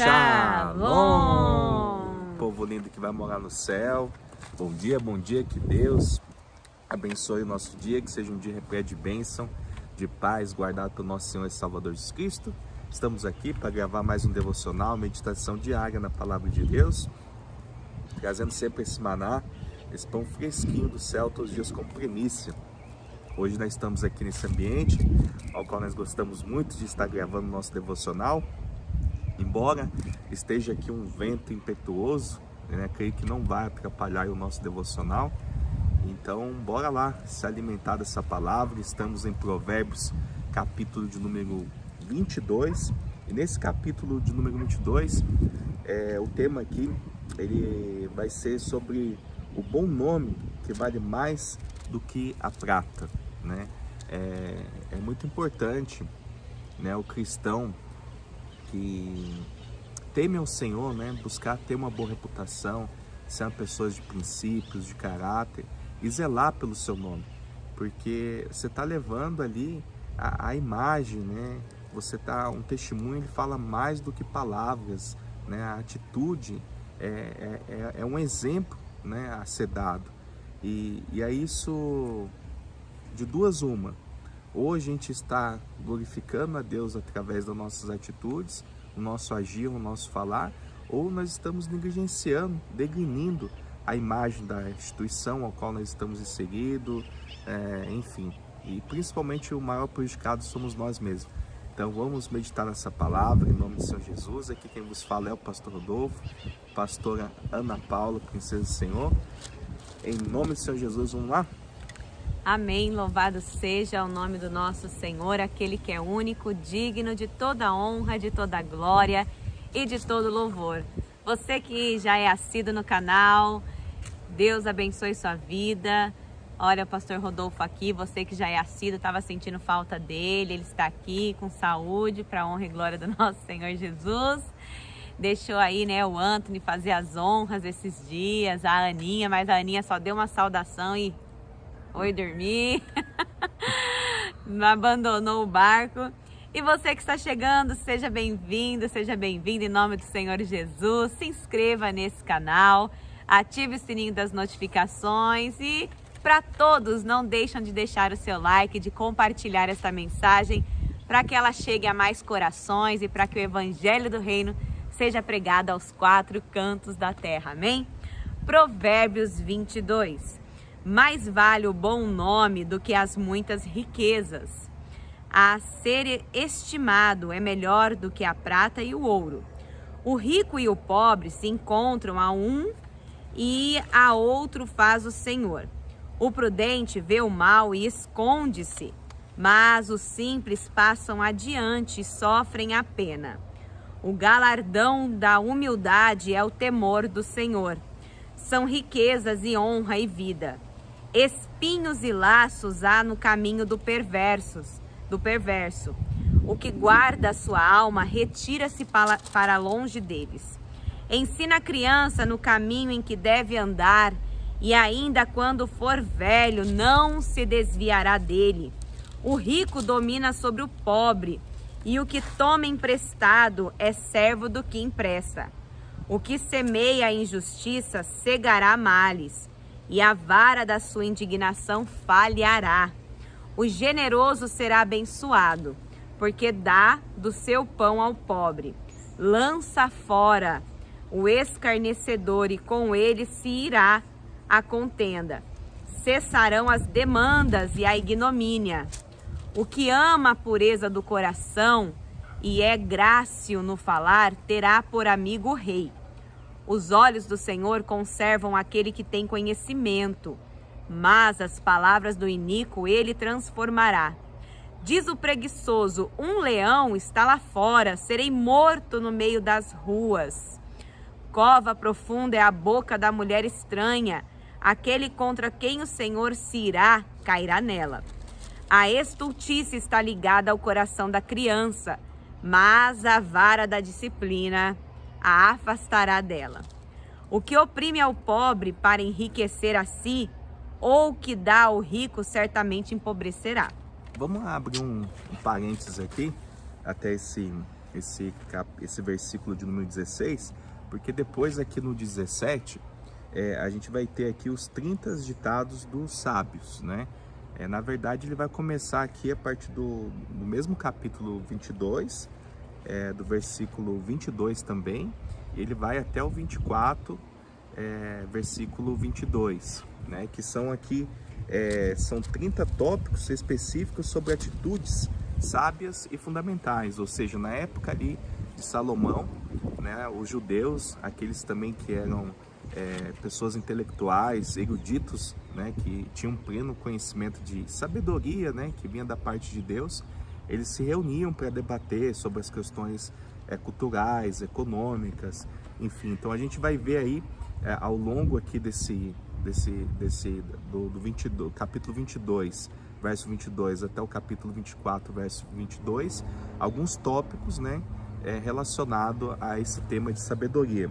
Shalom! Povo lindo que vai morar no céu. Bom dia, que Deus abençoe o nosso dia, que seja um dia repleto de bênção, de paz, guardado pelo nosso Senhor e Salvador Jesus Cristo. Estamos aqui para gravar mais um devocional, meditação diária na Palavra de Deus, trazendo sempre esse maná, esse pão fresquinho do céu todos os dias como primícia. Hoje nós estamos aqui nesse ambiente, ao qual nós gostamos muito de estar gravando o nosso devocional. Embora esteja aqui um vento impetuoso, creio que não vai atrapalhar o nosso devocional. Então, bora lá se alimentar dessa palavra. Estamos em Provérbios, capítulo de número 22. E nesse capítulo de número 22, o tema aqui ele vai ser sobre o bom nome, que vale mais do que a prata, né? É muito importante, né, o cristão que teme ao Senhor, né, buscar ter uma boa reputação, ser uma pessoa de princípios, de caráter e zelar pelo seu nome, porque você está levando ali a imagem, né? Você tá, um testemunho, ele fala mais do que palavras, né? A atitude é um exemplo, né, a ser dado. E é isso de duas uma. Ou a gente está glorificando a Deus através das nossas atitudes, o nosso agir, o nosso falar, ou nós estamos negligenciando, degrinindo a imagem da instituição ao qual nós estamos inseridos, enfim. E principalmente o maior prejudicado somos nós mesmos. Então vamos meditar nessa palavra em nome do Senhor Jesus. Aqui quem vos fala é o pastor Rodolfo, pastora Ana Paula, princesa do Senhor. Em nome do Senhor Jesus, vamos lá? Amém, louvado seja o nome do nosso Senhor, aquele que é único, digno de toda honra, de toda glória e de todo louvor. Você que já é assíduo no canal, Deus abençoe sua vida. Olha o pastor Rodolfo aqui, você que já é assíduo, estava sentindo falta dele, ele está aqui com saúde, para a honra e glória do nosso Senhor Jesus. Deixou aí, né, o Anthony fazer as honras esses dias, a Aninha, mas a Aninha só deu uma saudação e oi, dormir. Abandonou o barco. E você que está chegando, seja bem-vindo, seja bem-vinda em nome do Senhor Jesus. Se inscreva nesse canal, ative o sininho das notificações e para todos, não deixam de deixar o seu like, de compartilhar essa mensagem para que ela chegue a mais corações e para que o Evangelho do Reino seja pregado aos quatro cantos da terra. Amém? Provérbios 22. Mais vale o bom nome do que as muitas riquezas. A ser estimado é melhor do que a prata e o ouro. O rico e o pobre se encontram a um e a outro faz o Senhor. O prudente vê o mal e esconde-se, mas os simples passam adiante e sofrem a pena. O galardão da humildade é o temor do Senhor. São riquezas e honra e vida. Espinhos e laços há no caminho do perverso. O que guarda a sua alma retira-se para longe deles. Ensina a criança no caminho em que deve andar, e ainda quando for velho não se desviará dele. O rico domina sobre o pobre, e o que toma emprestado é servo do que empresta. O que semeia a injustiça cegará males, e a vara da sua indignação falhará. O generoso será abençoado, porque dá do seu pão ao pobre. Lança fora o escarnecedor, e com ele se irá a contenda. Cessarão as demandas e a ignomínia. O que ama a pureza do coração e é grácil no falar, terá por amigo o rei. Os olhos do Senhor conservam aquele que tem conhecimento, mas as palavras do iníquo ele transformará. Diz o preguiçoso: um leão está lá fora, serei morto no meio das ruas. Cova profunda é a boca da mulher estranha, aquele contra quem o Senhor se irá, cairá nela. A estultice está ligada ao coração da criança, mas a vara da disciplina a afastará dela. O que oprime ao pobre para enriquecer a si, ou o que dá ao rico certamente empobrecerá. Vamos abrir um parênteses aqui, até esse esse versículo de número 16, porque depois aqui no 17, a gente vai ter aqui os 30 ditados dos sábios, né? Na verdade, ele vai começar aqui a partir do mesmo capítulo 22, do versículo 22 também, e ele vai até o 24, versículo 22, né? Que são aqui, são 30 tópicos específicos sobre atitudes sábias e fundamentais, ou seja, na época ali de Salomão, né, os judeus, aqueles também que eram pessoas intelectuais, eruditos, né, que tinham pleno conhecimento de sabedoria, né, que vinha da parte de Deus, eles se reuniam para debater sobre as questões culturais, econômicas, enfim. Então a gente vai ver aí ao longo aqui do capítulo 22, verso 22 até o capítulo 24, verso 22, alguns tópicos, né, relacionados a esse tema de sabedoria.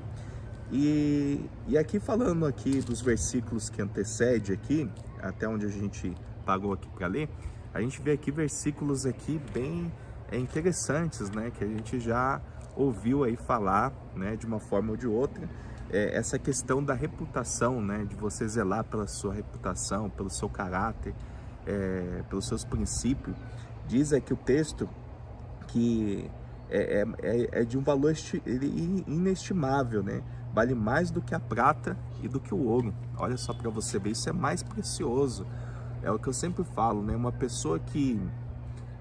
E aqui falando aqui dos versículos que antecedem aqui, até onde a gente parou aqui para ler, a gente vê aqui versículos aqui bem interessantes, né, que a gente já ouviu aí falar, né, de uma forma ou de outra, essa questão da reputação, né, de você zelar pela sua reputação, pelo seu caráter, pelos seus princípios. Diz aqui o texto que é de um valor inestimável, né? Vale mais do que a prata e do que o ouro. Olha só para você ver, isso é mais precioso. É o que eu sempre falo, né? Uma pessoa que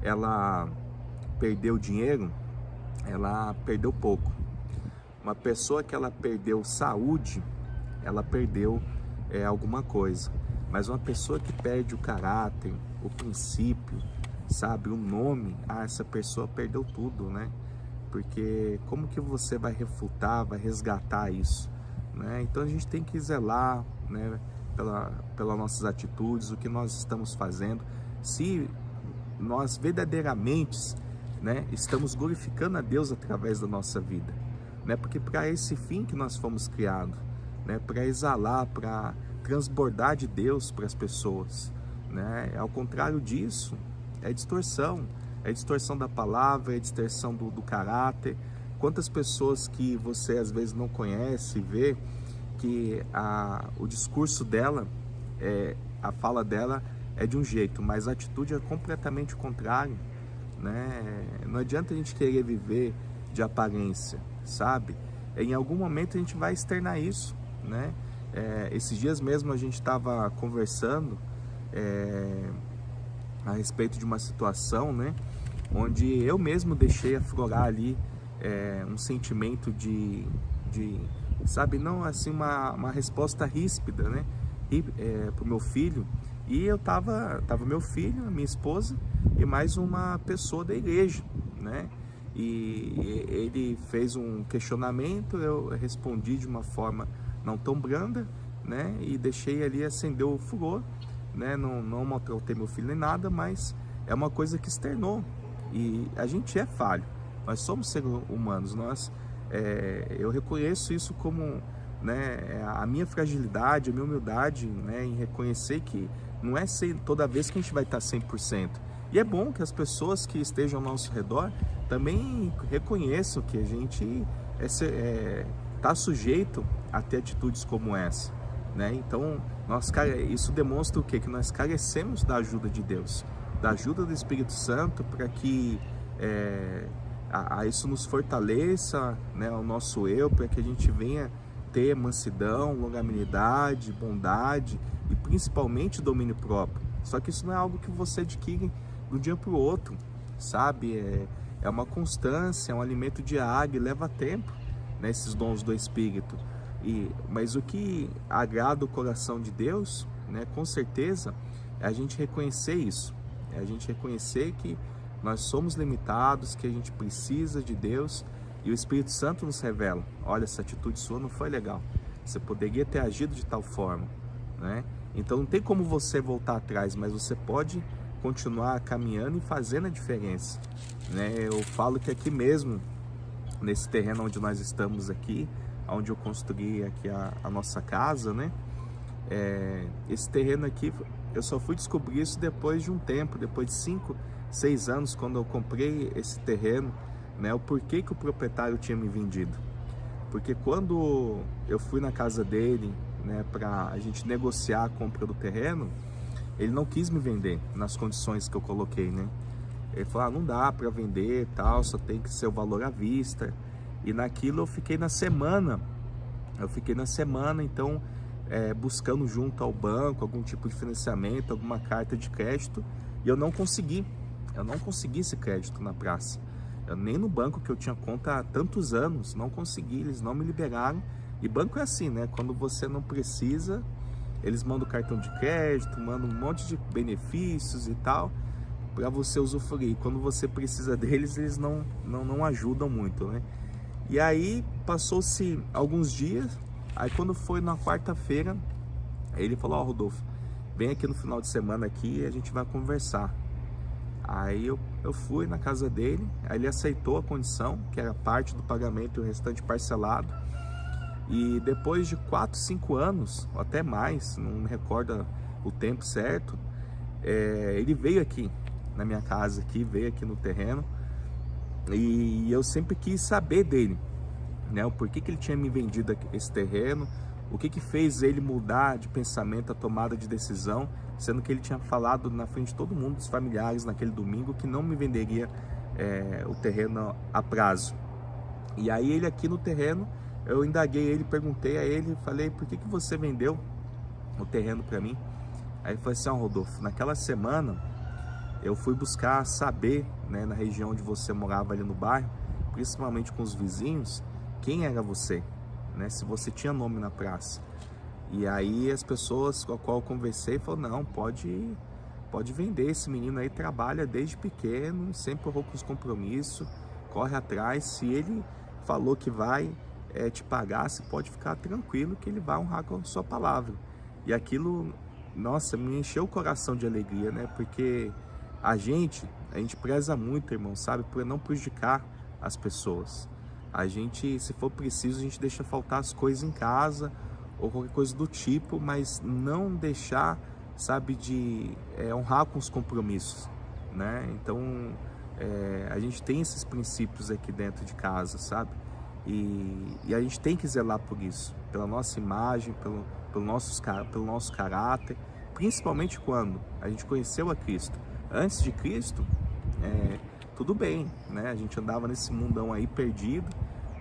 ela perdeu dinheiro, ela perdeu pouco. Uma pessoa que ela perdeu saúde, ela perdeu alguma coisa. Mas uma pessoa que perde o caráter, o princípio, sabe, o nome, essa pessoa perdeu tudo, né? Porque como que você vai refutar, vai resgatar isso, né? Então a gente tem que zelar, né, pelas nossas atitudes, o que nós estamos fazendo, se nós verdadeiramente, né, estamos glorificando a Deus através da nossa vida, né? Porque para esse fim que nós fomos criados, né, para exalar, para transbordar de Deus para as pessoas, né? Ao contrário disso, é distorção da palavra, é distorção do caráter. Quantas pessoas que você às vezes não conhece, vê que o discurso dela, a fala dela é de um jeito, mas a atitude é completamente o contrário, né? Não adianta a gente querer viver de aparência, sabe? Em algum momento a gente vai externar isso, né? Esses dias mesmo a gente estava conversando a respeito de uma situação, né, onde eu mesmo deixei aflorar ali um sentimento de sabe, não assim uma resposta ríspida, né, para o meu filho. E eu tava meu filho, minha esposa e mais uma pessoa da igreja, né, e ele fez um questionamento, eu respondi de uma forma não tão branda, né, e deixei ali acender o furor, né, não maltratei meu filho nem nada, mas é uma coisa que externou. E a gente é falho, nós somos seres humanos, eu reconheço isso como, né, a minha fragilidade, a minha humildade, né, em reconhecer que não é toda vez que a gente vai estar 100%. E é bom que as pessoas que estejam ao nosso redor também reconheçam que a gente está sujeito a ter atitudes como essa, né? Então, isso demonstra o quê? Que nós carecemos da ajuda de Deus, da ajuda do Espírito Santo, para que isso nos fortaleça, né, o nosso eu, para que a gente venha ter mansidão, longanimidade, bondade e principalmente domínio próprio. Só que isso não é algo que você adquire de um dia para o outro, sabe? É uma constância, é um alimento diário e leva tempo, né, esses dons do Espírito. Mas o que agrada o coração de Deus, né, com certeza, é a gente reconhecer isso. É a gente reconhecer que nós somos limitados, que a gente precisa de Deus, e o Espírito Santo nos revela: olha, essa atitude sua não foi legal, você poderia ter agido de tal forma, né? Então não tem como você voltar atrás, mas você pode continuar caminhando e fazendo a diferença, né? Eu falo que aqui mesmo, nesse terreno onde nós estamos aqui, onde eu construí aqui a nossa casa, né? Esse terreno aqui, eu só fui descobrir isso depois de um tempo, depois de 5, 6 anos, quando eu comprei esse terreno, né, o porquê que o proprietário tinha me vendido. Porque quando eu fui na casa dele, né, para a gente negociar a compra do terreno, ele não quis me vender nas condições que eu coloquei, né? Ele falou, não dá para vender, tal, só tem que ser o valor à vista. E naquilo eu fiquei na semana, então, buscando junto ao banco algum tipo de financiamento, alguma carta de crédito, e eu não consegui esse crédito na praça. Nem no banco, que eu tinha conta há tantos anos, não consegui, eles não me liberaram. E banco é assim, né? Quando você não precisa, eles mandam cartão de crédito, mandam um monte de benefícios e tal, para você usufruir. Quando você precisa deles, eles não ajudam muito, né? E aí, passou-se alguns dias, aí quando foi na quarta-feira, ele falou, Rodolfo, vem aqui no final de semana aqui e a gente vai conversar. Aí eu fui na casa dele, aí ele aceitou a condição, que era parte do pagamento e o restante parcelado. E depois de 4, 5 anos, ou até mais, não me recordo o tempo certo, ele veio aqui na minha casa, veio aqui no terreno, e eu sempre quis saber dele, né, o porquê que ele tinha me vendido esse terreno, o que fez ele mudar de pensamento, a tomada de decisão, sendo que ele tinha falado na frente de todo mundo, dos familiares, naquele domingo, que não me venderia o terreno a prazo. E aí ele aqui no terreno, eu indaguei ele, perguntei a ele, falei, por que você vendeu o terreno para mim? Aí ele falou assim, Rodolfo, naquela semana eu fui buscar saber, né, na região onde você morava ali no bairro, principalmente com os vizinhos, quem era você, né, se você tinha nome na praça. E aí as pessoas com as quais eu conversei falaram, não, pode vender, esse menino aí trabalha desde pequeno, sempre honrou com os compromissos, corre atrás, se ele falou que vai te pagar, você pode ficar tranquilo que ele vai honrar com a sua palavra. E aquilo, nossa, me encheu o coração de alegria, né, porque a gente preza muito, irmão, sabe, por não prejudicar as pessoas. A gente, se for preciso, a gente deixa faltar as coisas em casa, ou qualquer coisa do tipo, mas não deixar, sabe, de honrar com os compromissos, né? Então, a gente tem esses princípios aqui dentro de casa, sabe? E a gente tem que zelar por isso, pela nossa imagem, pelo nosso caráter, principalmente quando a gente conheceu a Cristo. Antes de Cristo, tudo bem, né? A gente andava nesse mundão aí perdido,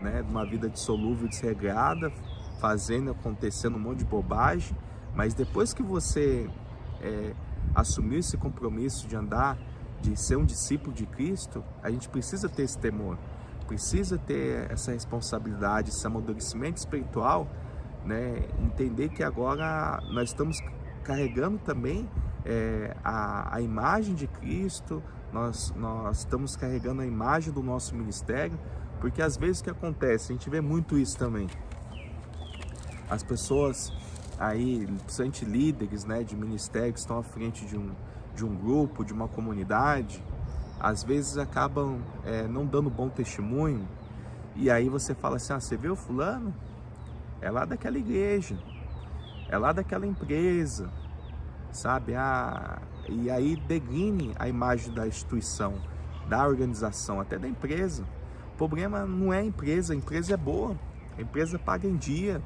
né? Numa vida dissolúvel, desregrada, fazendo, acontecendo um monte de bobagem, mas depois que você assumiu esse compromisso de andar, de ser um discípulo de Cristo, a gente precisa ter esse temor, precisa ter essa responsabilidade, esse amadurecimento espiritual, né? Entender que agora nós estamos carregando também a imagem de Cristo, nós estamos carregando a imagem do nosso ministério, porque às vezes o que acontece, a gente vê muito isso também, as pessoas aí, principalmente líderes, né, de ministério que estão à frente de um grupo, de uma comunidade, às vezes acabam não dando bom testemunho, e aí você fala assim, você viu fulano? É lá daquela igreja, é lá daquela empresa, sabe? E aí degrine a imagem da instituição, da organização, até da empresa. O problema não é a empresa é boa, a empresa paga em dia,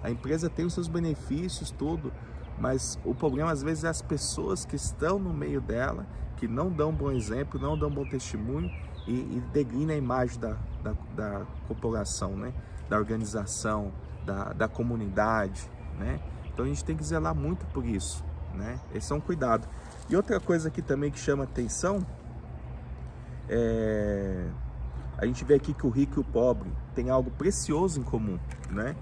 a empresa tem os seus benefícios, tudo, mas o problema às vezes é as pessoas que estão no meio dela, que não dão bom exemplo, não dão bom testemunho e degrina a imagem da corporação, né? Da organização, da comunidade, né? Então a gente tem que zelar muito por isso, né? Esse é um cuidado. E outra coisa aqui também que chama atenção, a gente vê aqui que o rico e o pobre têm algo precioso em comum, né?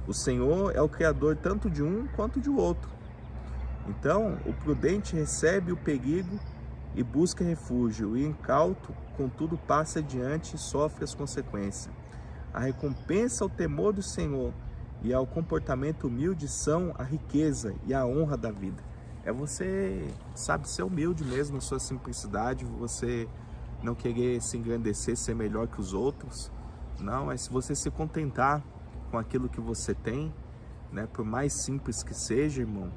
O Senhor é o Criador tanto de um quanto de outro. Então, o prudente recebe o perigo e busca refúgio, e o incauto, contudo, passa adiante e sofre as consequências. A recompensa ao temor do Senhor e ao comportamento humilde são a riqueza e a honra da vida. É você, sabe, ser humilde mesmo na sua simplicidade, você não querer se engrandecer, ser melhor que os outros. Não, é se você se contentar com aquilo que você tem, né, por mais simples que seja, irmão,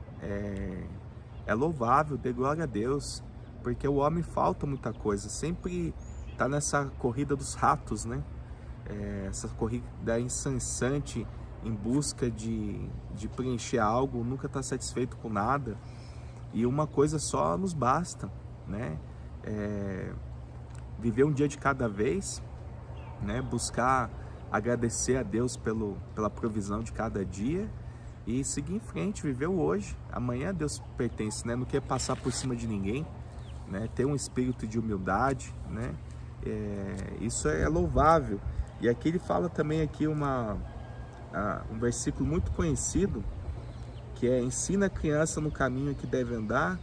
é louvável, dê glória a Deus, porque o homem falta muita coisa, sempre tá nessa corrida dos ratos, né? Essa corrida incessante em busca de preencher algo, nunca está satisfeito com nada, e uma coisa só nos basta, né? Viver um dia de cada vez, né? Buscar agradecer a Deus pela provisão de cada dia e seguir em frente, viver o hoje. Amanhã a Deus pertence, né? Não quer passar por cima de ninguém, né? Ter um espírito de humildade, né? Isso é louvável. E aqui ele fala também aqui um versículo muito conhecido, que é: ensina a criança no caminho que deve andar,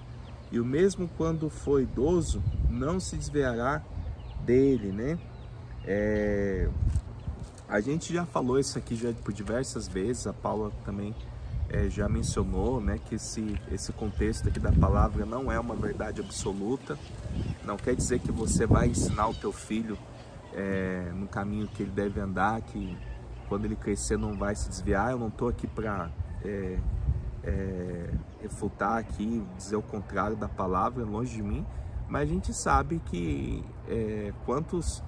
e o mesmo quando for idoso não se desviará dele, né? A gente já falou isso aqui já por diversas vezes, a Paula também já mencionou, né, que esse contexto aqui da palavra não é uma verdade absoluta. Não quer dizer que você vai ensinar o teu filho no caminho que ele deve andar, que quando ele crescer não vai se desviar. Eu não estou aqui para refutar aqui, dizer o contrário da palavra, longe de mim, mas a gente sabe que quantos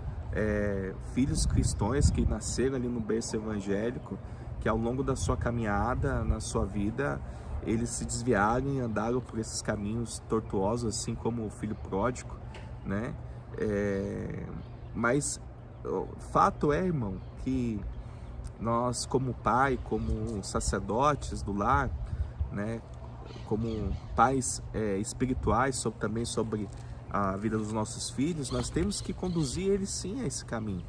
filhos cristãos que nasceram ali no berço evangélico, que ao longo da sua caminhada, na sua vida, eles se desviaram e andaram por esses caminhos tortuosos, assim como o filho pródigo, né? Mas o fato é, irmão, que nós, como pai, como sacerdotes do lar, né, como pais espirituais, também sobre a vida dos nossos filhos, nós temos que conduzir eles sim a esse caminho,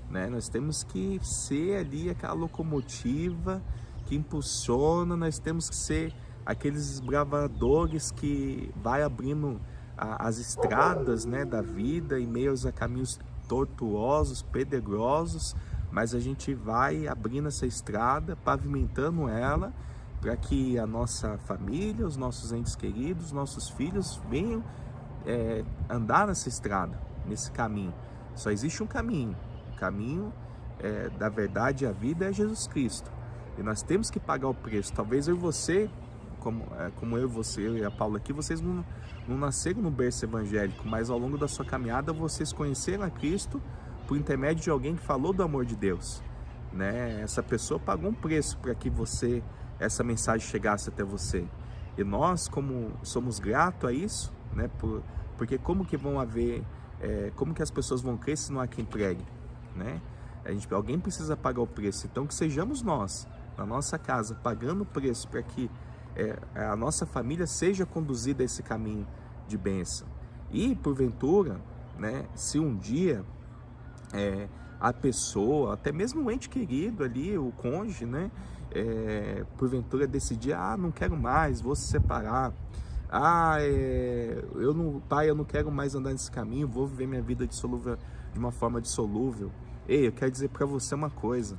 né? Nós temos que ser ali aquela locomotiva que impulsiona, nós temos que ser aqueles desbravadores que vai abrindo as estradas, né, da vida em meio a caminhos tortuosos, pedregosos, mas a gente vai abrindo essa estrada, pavimentando ela, para que a nossa família, os nossos entes queridos, nossos filhos venham andar nessa estrada, nesse caminho. Só existe um caminho, o caminho da verdade e a vida é Jesus Cristo, e nós temos que pagar o preço. Talvez eu e você, como eu e você, eu e a Paula aqui, vocês não nasceram no berço evangélico, mas ao longo da sua caminhada vocês conheceram a Cristo por intermédio de alguém que falou do amor de Deus, né? Essa pessoa pagou um preço para que essa mensagem chegasse até você, e nós, como somos gratos a isso, né? Porque como que vão haver, como que as pessoas vão crer se não há quem pregue, né? Alguém precisa pagar o preço, então que sejamos nós, na nossa casa, pagando o preço para que a nossa família seja conduzida a esse caminho de bênção. E porventura, né, se um dia a pessoa, até mesmo o ente querido ali, o cônjuge, né, porventura decidir: não quero mais, vou se separar, pai, eu não quero mais andar nesse caminho, vou viver minha vida dissolúvel, de uma forma dissolúvel. Ei, eu quero dizer para você uma coisa: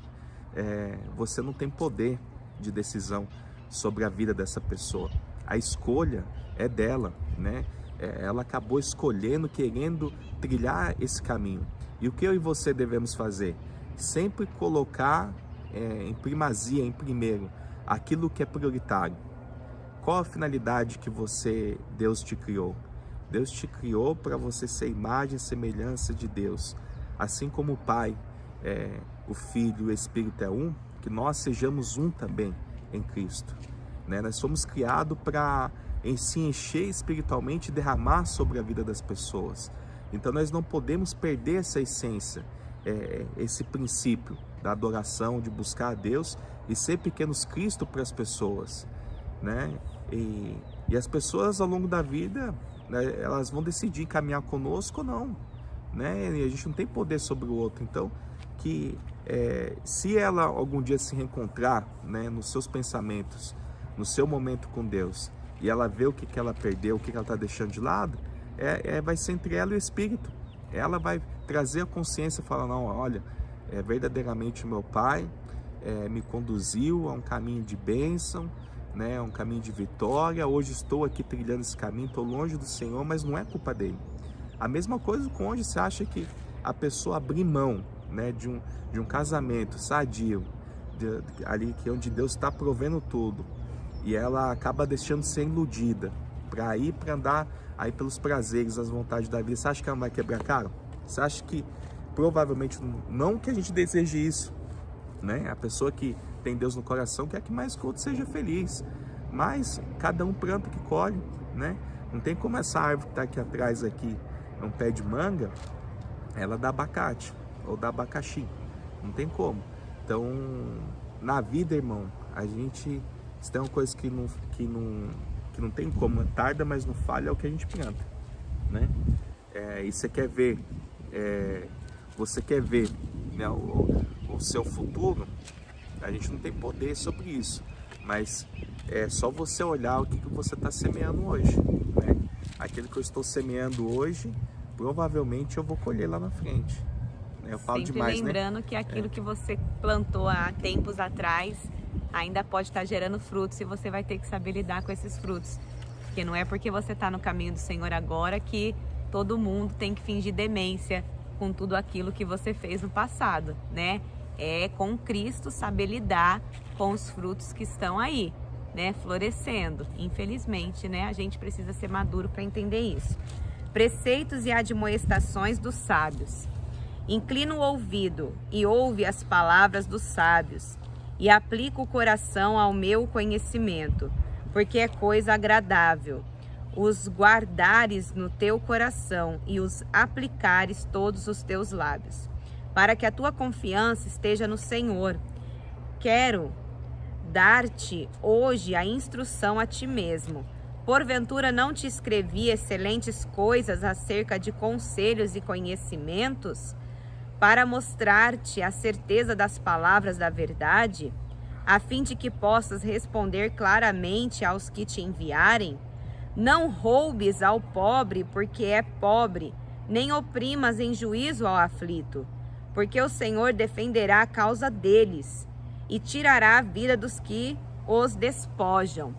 você não tem poder de decisão sobre a vida dessa pessoa. A escolha é dela, né? Ela acabou escolhendo, querendo trilhar esse caminho. E o que eu e você devemos fazer? Sempre colocar em primazia, em primeiro, aquilo que é prioritário. Qual a finalidade que Deus te criou? Deus te criou para você ser imagem e semelhança de Deus. Assim como o Pai, o Filho e o Espírito é um, que nós sejamos um também em Cristo, né? Nós somos criados para se encher espiritualmente e derramar sobre a vida das pessoas. Então nós não podemos perder essa essência, esse princípio da adoração, de buscar a Deus e ser pequenos Cristo para as pessoas, né? E as pessoas ao longo da vida, né, elas vão decidir caminhar conosco ou não, né? E a gente não tem poder sobre o outro. Então, se ela algum dia se reencontrar, né, nos seus pensamentos, no seu momento com Deus, e ela vê o que ela perdeu, o que ela está deixando de lado, vai ser entre ela e o Espírito. Ela vai trazer a consciência e falar: não, olha, verdadeiramente o meu Pai me conduziu a um caminho de bênção, né, um caminho de vitória. Hoje estou aqui trilhando esse caminho, estou longe do Senhor, mas não é culpa dele. A mesma coisa com onde você acha que a pessoa abrir mão, né, de um casamento sadio, ali que onde Deus está provendo tudo, e ela acaba deixando de ser iludida para andar aí pelos prazeres, as vontades da vida. Você acha que ela não vai quebrar a cara? Você acha que provavelmente, não que a gente deseje isso, né? A pessoa que tem Deus no coração quer que mais que o outro seja feliz, mas cada um planta o que colhe, né? Não tem como essa árvore que está aqui atrás aqui, é um pé de manga, ela dá abacate ou dá abacaxi, não tem como. Então, na vida, irmão, a gente, se tem uma coisa que não tem como, tarda, mas não falha, é o que a gente planta, né? E você quer ver, né, o seu futuro, a gente não tem poder sobre isso, mas é só você olhar o que você está semeando hoje, né? Aquilo que eu estou semeando hoje, provavelmente eu vou colher lá na frente. Eu falo sempre demais, lembrando, né, que aquilo que você plantou há tempos atrás ainda pode estar gerando frutos e você vai ter que saber lidar com esses frutos. Porque não é porque você está no caminho do Senhor agora que todo mundo tem que fingir demência com tudo aquilo que você fez no passado, né? É com Cristo saber lidar com os frutos que estão aí, né, florescendo. Infelizmente, né, a gente precisa ser maduro para entender isso. Preceitos e admoestações dos sábios. Inclina o ouvido e ouve as palavras dos sábios, e aplica o coração ao meu conhecimento, porque é coisa agradável os guardares no teu coração e os aplicares todos os teus lábios, para que a tua confiança esteja no Senhor. Quero dar-te hoje a instrução a ti mesmo. Porventura não te escrevi excelentes coisas acerca de conselhos e conhecimentos, para mostrar-te a certeza das palavras da verdade, a fim de que possas responder claramente aos que te enviarem? Não roubes ao pobre porque é pobre, nem oprimas em juízo ao aflito, porque o Senhor defenderá a causa deles e tirará a vida dos que os despojam.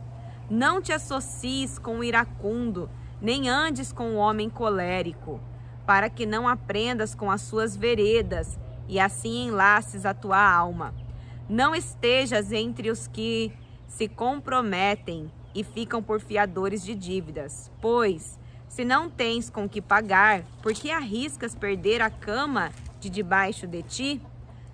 Não te associes com o iracundo, nem andes com o homem colérico, para que não aprendas com as suas veredas e assim enlaces a tua alma. Não estejas entre os que se comprometem e ficam por fiadores de dívidas, pois, se não tens com que pagar, por que arriscas perder a cama de debaixo de ti?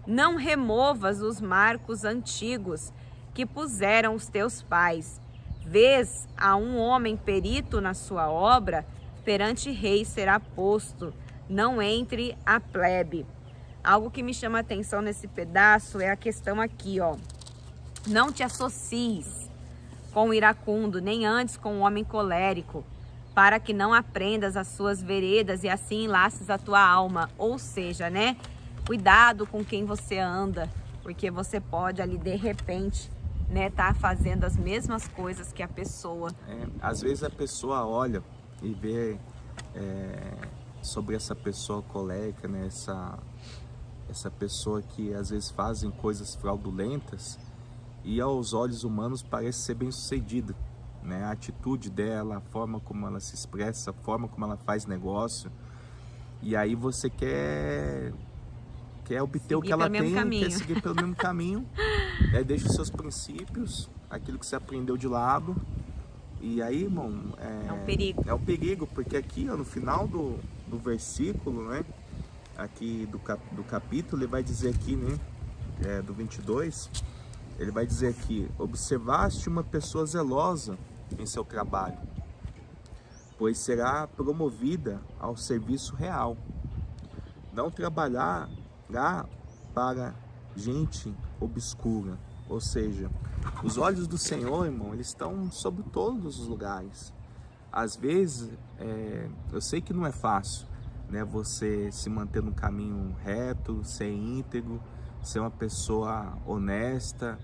Não removas os marcos antigos que puseram os teus pais. Vês a um homem perito na sua obra, perante rei será posto, não entre a plebe. Algo que me chama a atenção nesse pedaço é a questão aqui, ó. Não te associes com o iracundo, nem antes com o homem colérico, para que não aprendas as suas veredas e assim enlaces a tua alma. Ou seja, né? Cuidado com quem você anda, porque você pode ali de repente, né, tá fazendo as mesmas coisas que a pessoa. Às vezes a pessoa olha e vê sobre essa pessoa colérica, né, essa pessoa que às vezes fazem coisas fraudulentas e aos olhos humanos parece ser bem sucedida, né? A atitude dela, a forma como ela se expressa, a forma como ela faz negócio, e aí você quer obter seguir o que ela tem, quer seguir pelo mesmo caminho, deixa os seus princípios, aquilo que você aprendeu de lado. E aí, irmão, é um perigo. É um perigo, porque aqui, ó, no final do versículo, né, aqui do capítulo, ele vai dizer aqui, né, do 22, ele vai dizer aqui: observaste uma pessoa zelosa em seu trabalho, pois será promovida ao serviço real. Não trabalhará para gente obscura. Ou seja, os olhos do Senhor, irmão, eles estão sobre todos os lugares. Às vezes, eu sei que não é fácil, né, você se manter no caminho reto, ser íntegro, ser uma pessoa honesta,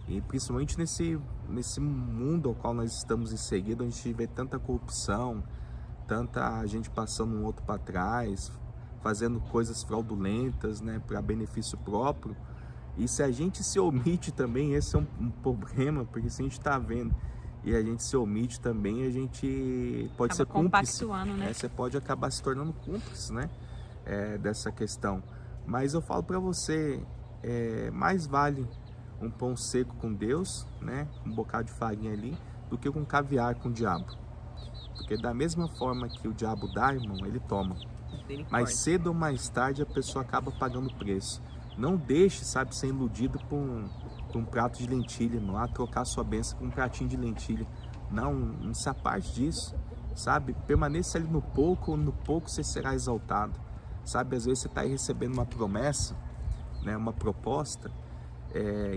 e principalmente nesse mundo ao qual nós estamos inseridos, a gente vê tanta corrupção, tanta gente passando um outro para trás, fazendo coisas fraudulentas, né, para benefício próprio. E se a gente se omite também, esse é um problema, porque se a gente está vendo e a gente se omite também, a gente pode ser cúmplice, né? Você pode acabar se tornando cúmplice, né, dessa questão. Mas eu falo para você, mais vale um pão seco com Deus, né, um bocado de farinha ali, do que com caviar com o diabo. Porque da mesma forma que o diabo dá, irmão, ele toma. Mas cedo ou mais tarde a pessoa acaba pagando o preço. Não deixe, sabe, ser iludido por um prato de lentilha, irmão. Trocar sua bênção por um pratinho de lentilha. Não se aparte disso, sabe? Permaneça ali no pouco você será exaltado. Sabe, às vezes você está aí recebendo uma promessa, né, uma proposta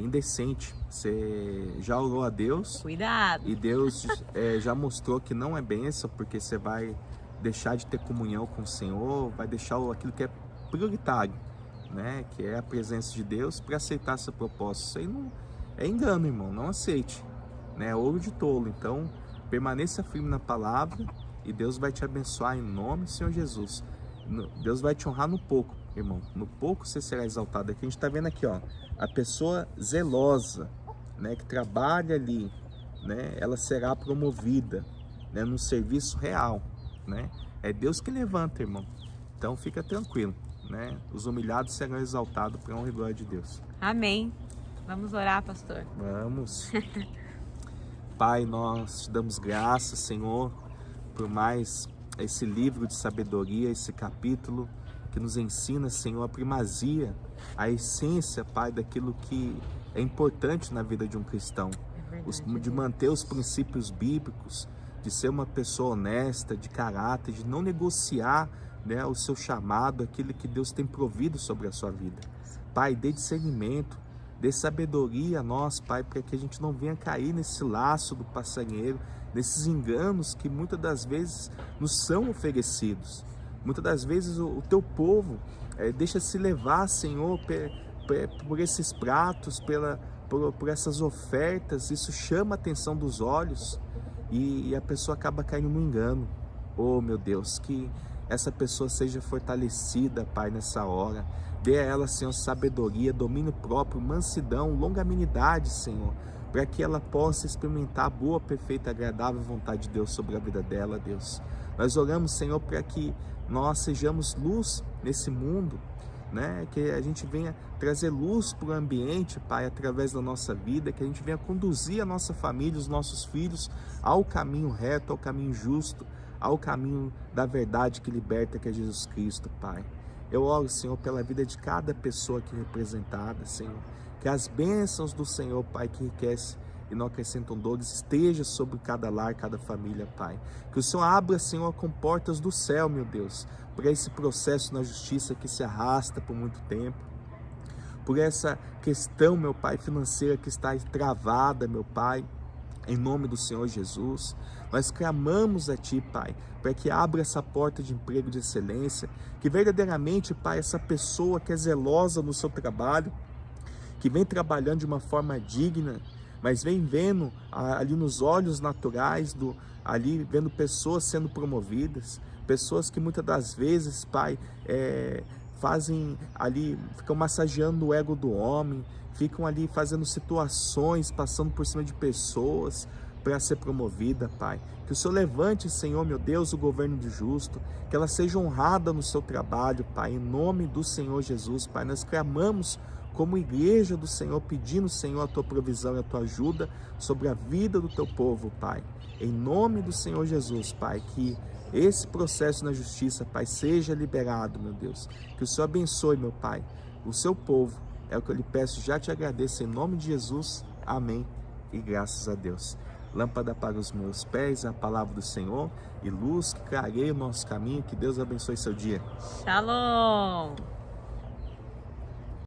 indecente. Você já orou a Deus. Cuidado. E Deus já mostrou que não é bênção, porque você vai deixar de ter comunhão com o Senhor, vai deixar aquilo que é prioritário, né, que é a presença de Deus, para aceitar essa proposta. Isso aí não é engano, irmão, não aceite, né, é ouro de tolo. Então permaneça firme na palavra e Deus vai te abençoar em nome do Senhor Jesus. Deus vai te honrar no pouco, irmão, no pouco você será exaltado. Aqui a gente está vendo aqui, ó, a pessoa zelosa, né, que trabalha ali, né, ela será promovida, né, num serviço real, né? É Deus que levanta, irmão. Então fica tranquilo, né? Os humilhados serão exaltados para a honra e glória de Deus. Amém. Vamos orar, pastor. Vamos. Pai, nós te damos graças, Senhor, por mais esse livro de sabedoria, esse capítulo que nos ensina, Senhor, a primazia, a essência, Pai, daquilo que é importante na vida de um cristão, de manter os princípios bíblicos, de ser uma pessoa honesta, de caráter, de não negociar, né, o seu chamado, aquilo que Deus tem provido sobre a sua vida. Pai, dê discernimento, dê sabedoria a nós, Pai, para que a gente não venha cair nesse laço do passarinheiro, nesses enganos que muitas das vezes nos são oferecidos. Muitas das vezes o teu povo deixa se levar, Senhor, por esses pratos, por essas ofertas. Isso chama a atenção dos olhos e a pessoa acaba caindo no engano. Oh, meu Deus, que essa pessoa seja fortalecida, Pai, nessa hora. Dê a ela, Senhor, sabedoria, domínio próprio, mansidão, longanimidade, Senhor, para que ela possa experimentar a boa, perfeita, agradável vontade de Deus sobre a vida dela, Deus. Nós oramos, Senhor, para que nós sejamos luz nesse mundo, né? Que a gente venha trazer luz para o ambiente, Pai, através da nossa vida, que a gente venha conduzir a nossa família, os nossos filhos ao caminho reto, ao caminho justo, ao caminho da verdade que liberta, que é Jesus Cristo, Pai. Eu oro, Senhor, pela vida de cada pessoa aqui representada, Senhor, que as bênçãos do Senhor, Pai, que enriquece e não acrescentam dores, esteja sobre cada lar, cada família, Pai. Que o Senhor abra, Senhor, com portas do céu, meu Deus, por esse processo na justiça que se arrasta por muito tempo, por essa questão, meu Pai, financeira que está travada, meu Pai, em nome do Senhor Jesus. Nós clamamos a Ti, Pai, para que abra essa porta de emprego de excelência, que verdadeiramente, Pai, essa pessoa que é zelosa no seu trabalho, que vem trabalhando de uma forma digna, mas vem vendo ali nos olhos naturais, ali vendo pessoas sendo promovidas, pessoas que muitas das vezes, Pai, fazem ali, ficam massageando o ego do homem, ficam ali fazendo situações, passando por cima de pessoas para ser promovida, Pai. Que o Senhor levante, Senhor, meu Deus, o governo do justo, que ela seja honrada no seu trabalho, Pai, em nome do Senhor Jesus, Pai. Nós clamamos como igreja do Senhor, pedindo, Senhor, a Tua provisão e a Tua ajuda sobre a vida do Teu povo, Pai. Em nome do Senhor Jesus, Pai, que esse processo na justiça, Pai, seja liberado, meu Deus. Que o Senhor abençoe, meu Pai, o seu povo. É o que eu lhe peço, já te agradeço, em nome de Jesus. Amém e graças a Deus. Lâmpada para os meus pés, a palavra do Senhor, e luz que clareia o nosso caminho. Que Deus abençoe seu dia. Shalom!